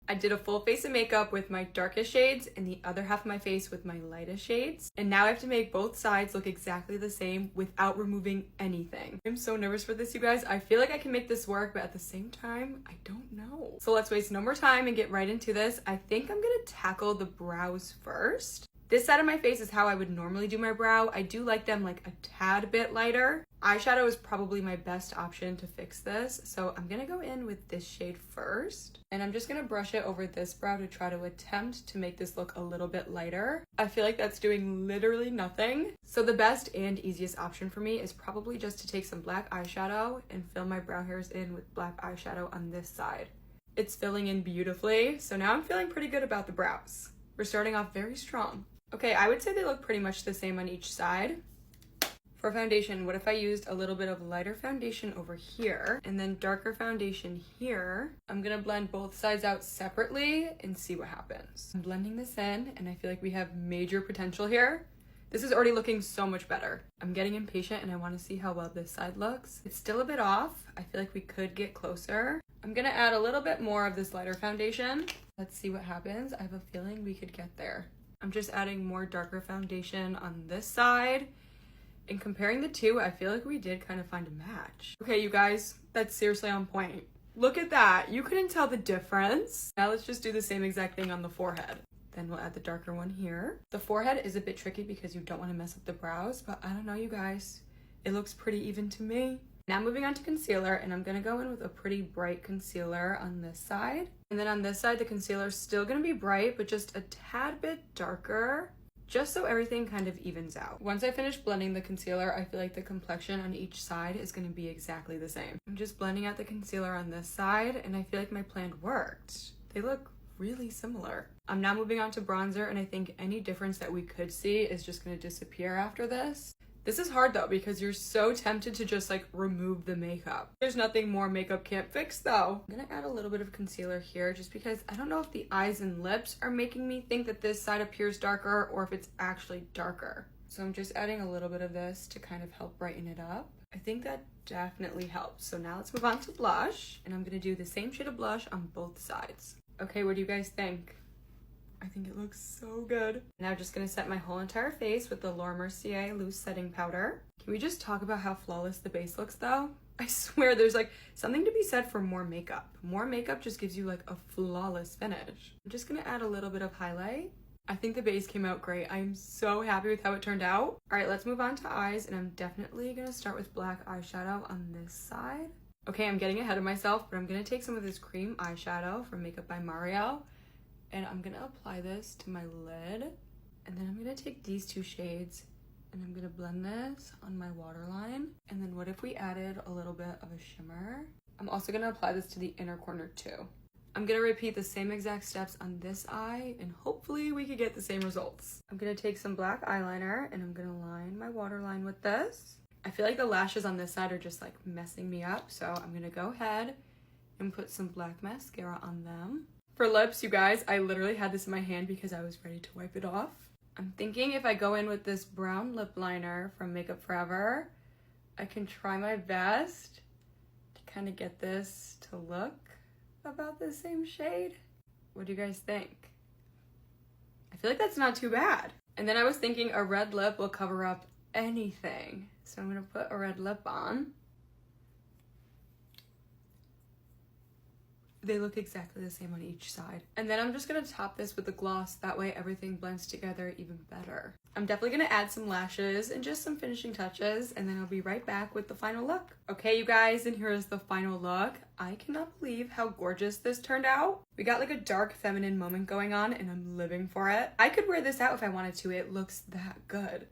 I did a full face of makeup with my darkest shades and the other half of my face with my lightest shades. And now I have to make both sides look exactly the same without removing anything. I'm so nervous for this, you guys. I feel like I can make this work, but at the same time, I don't know. So let's waste no more time and get right into this. I think I'm gonna tackle the brows first. This side of my face is how I would normally do my brow. I do like them like a tad bit lighter. Eyeshadow is probably my best option to fix this. So I'm gonna go in with this shade first. And I'm just gonna brush it over this brow to try to attempt to make this look a little bit lighter. I feel like that's doing literally nothing. So the best and easiest option for me is probably just to take some black eyeshadow and fill my brow hairs in with black eyeshadow on this side. It's filling in beautifully. So now I'm feeling pretty good about the brows. We're starting off very strong. Okay, I would say they look pretty much the same on each side. For foundation, what if I used a little bit of lighter foundation over here and then darker foundation here? I'm gonna blend both sides out separately and see what happens. I'm blending this in and I feel like we have major potential here. This is already looking so much better. I'm getting impatient and I wanna see how well this side looks. It's still a bit off. I feel like we could get closer. I'm gonna add a little bit more of this lighter foundation. Let's see what happens. I have a feeling we could get there. I'm just adding more darker foundation on this side. And comparing the two, I feel like we did kind of find a match. Okay, you guys, that's seriously on point. Look at that. You couldn't tell the difference. Now let's just do the same exact thing on the forehead. Then we'll add the darker one here. The forehead is a bit tricky because you don't want to mess up the brows, but I don't know, you guys. It looks pretty even to me. Now moving on to concealer, and I'm gonna go in with a pretty bright concealer on this side. And then on this side, the concealer is still gonna be bright, but just a tad bit darker, just so everything kind of evens out. Once I finish blending the concealer, I feel like the complexion on each side is gonna be exactly the same. I'm just blending out the concealer on this side, and I feel like my plan worked. They look really similar. I'm now moving on to bronzer, and I think any difference that we could see is just gonna disappear after this. This is hard though because you're so tempted to just like remove the makeup. There's nothing more makeup can't fix though. I'm gonna add a little bit of concealer here just because I don't know if the eyes and lips are making me think that this side appears darker or if it's actually darker. So I'm just adding a little bit of this to kind of help brighten it up. I think that definitely helps. So now let's move on to blush, and I'm gonna do the same shade of blush on both sides. Okay, what do you guys think? I think it looks so good. Now just gonna set my whole entire face with the Laura Mercier loose setting powder. Can we just talk about how flawless the base looks though? I swear there's like something to be said for more makeup. More makeup just gives you like a flawless finish. I'm just gonna add a little bit of highlight. I think the base came out great. I'm so happy with how it turned out. All right, let's move on to eyes, and I'm definitely gonna start with black eyeshadow on this side. Okay, I'm getting ahead of myself, but I'm gonna take some of this cream eyeshadow from Makeup by Mario, and I'm gonna apply this to my lid. And then I'm gonna take these two shades and I'm gonna blend this on my waterline. And then what if we added a little bit of a shimmer? I'm also gonna apply this to the inner corner too. I'm gonna repeat the same exact steps on this eye and hopefully we could get the same results. I'm gonna take some black eyeliner and I'm gonna line my waterline with this. I feel like the lashes on this side are just like messing me up, so I'm gonna go ahead and put some black mascara on them. For lips, you guys, I literally had this in my hand because I was ready to wipe it off. I'm thinking if I go in with this brown lip liner from Makeup Forever, I can try my best to kind of get this to look about the same shade. What do you guys think? I feel like that's not too bad. And then I was thinking a red lip will cover up anything. So I'm gonna put a red lip on. They look exactly the same on each side. And then I'm just gonna top this with the gloss. That way everything blends together even better. I'm definitely gonna add some lashes and just some finishing touches, and then I'll be right back with the final look. Okay, you guys, and here's the final look. I cannot believe how gorgeous this turned out. We got like a dark feminine moment going on and I'm living for it. I could wear this out if I wanted to. It looks that good.